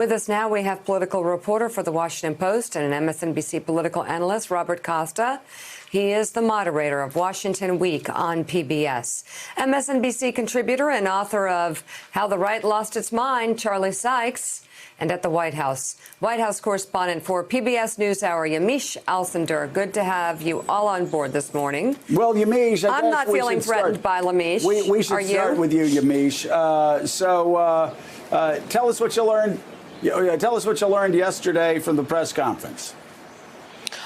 With us now, we have political reporter for The Washington Post and an MSNBC political analyst, Robert Costa. He is the moderator of Washington Week on PBS. MSNBC contributor and author of How the Right Lost Its Mind, Charlie Sykes. And at the White House correspondent for PBS NewsHour, Yamiche Alcindor. Good to have you all on board this morning. Well, Yamiche, I'm not feeling threatened by Yamiche. We should start with you, Yamiche. Tell us what you learned. Tell us what you learned yesterday from the press conference.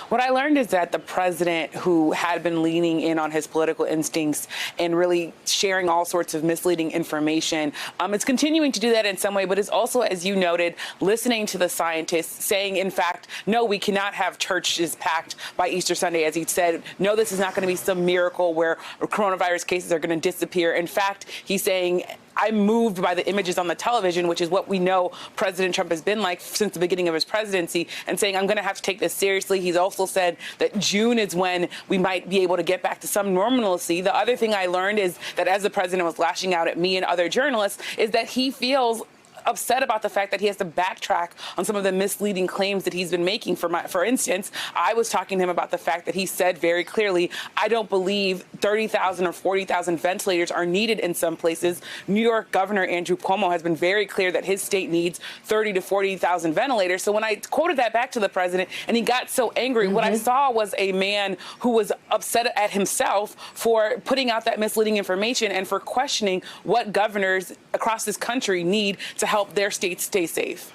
What I learned is that the president, who had been leaning in on his political instincts and really sharing all sorts of misleading information, is continuing to do that in some way, but is also, as you noted, listening to the scientists, saying, in fact, no, we cannot have churches packed by Easter Sunday. As he said, no, this is not going to be some miracle where coronavirus cases are going to disappear. In fact, he's saying, I'm moved by the images on the television, which is what we know President Trump has been like since the beginning of his presidency, and saying, I'm going to have to take this seriously. He's also said that June is when we might be able to get back to some normalcy. The other thing I learned is that as the president was lashing out at me and other journalists, is that he feels upset about the fact that he has to backtrack on some of the misleading claims that he's been making. For instance, I was talking to him about the fact that he said very clearly, I don't believe 30,000 or 40,000 ventilators are needed in some places. New York Governor Andrew Cuomo has been very clear that his state needs 30 to 40,000 ventilators. So when I quoted that back to the president and he got so angry, what I saw was a man who was upset at himself for putting out that misleading information and for questioning what governors across this country need to help their states stay safe.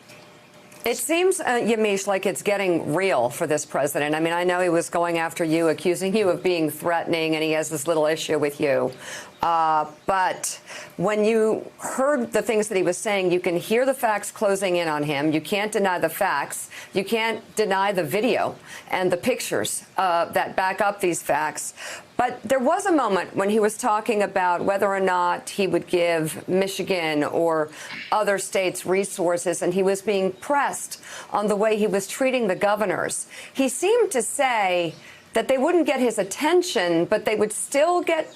It seems, Yamiche, like it's getting real for this president. I mean, I know he was going after you, accusing you of being threatening, and he has this little issue with you. But when you heard the things that he was saying, you can hear the facts closing in on him. You can't deny the facts. You can't deny the video and the pictures that back up these facts. But there was a moment when he was talking about whether or not he would give Michigan or other states resources, and he was being pressed on the way he was treating the governors. He seemed to say that they wouldn't get his attention, but they would still get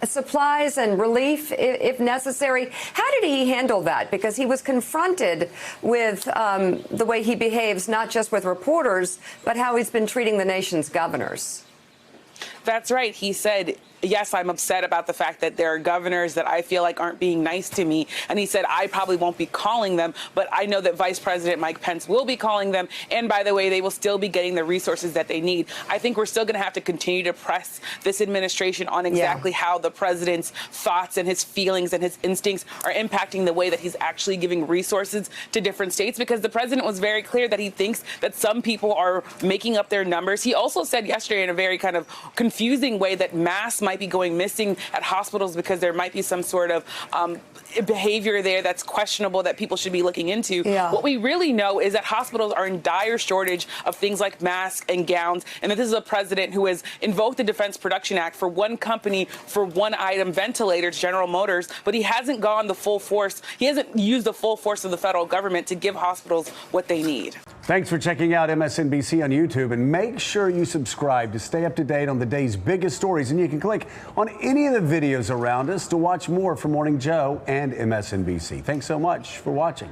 supplies and relief if necessary. How did he handle that? Because he was confronted with the way he behaves, not just with reporters, but how he's been treating the nation's governors. That's right. He said, yes, I'm upset about the fact that there are governors that I feel like aren't being nice to me. And he said, I probably won't be calling them, but I know that Vice President Mike Pence will be calling them. And by the way, they will still be getting the resources that they need. I think we're still going to have to continue to press this administration on exactly how the president's thoughts and his feelings and his instincts are impacting the way that he's actually giving resources to different states, because the president was very clear that he thinks that some people are making up their numbers. He also said yesterday in a very kind of confusing way that masks might be going missing at hospitals because there might be some sort of behavior there that's questionable that people should be looking into. What we really know is that hospitals are in dire shortage of things like masks and gowns, and that this is a president who has invoked the Defense Production Act for one company, for one item, ventilators, General Motors, but he hasn't gone the full force. He hasn't used the full force of the federal government to give hospitals what they need. Thanks for checking out MSNBC on YouTube, and make sure you subscribe to stay up to date on the day's biggest stories. And you can click on any of the videos around us to watch more from Morning Joe and MSNBC. Thanks so much for watching.